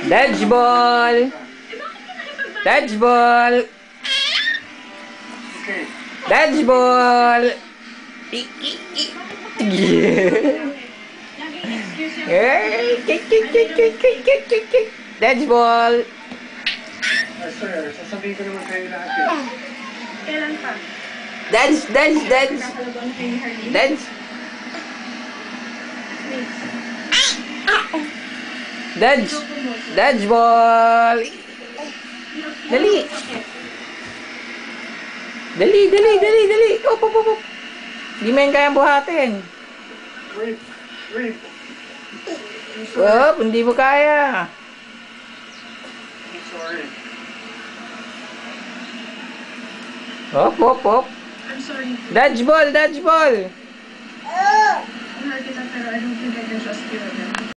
Dodgeball! Dodgeball! Dodgeball! Dodgeball! Sir, sasabihin ko naman kayo lahat eh. Kailan pa? Dodge! Dodge! Dodge! Dodge! Dodge! Dodgeball! Dali! Dali! Dali! Dali! Dali! Op! Op! Op! Di mo yan kayang buhatin. Wait! Wait! Op! Hindi mo kaya. I'm sorry. Op! Op! Op! I'm sorry. Dodgeball! Dodgeball! Mahal kita pero I don't think I can trust you again.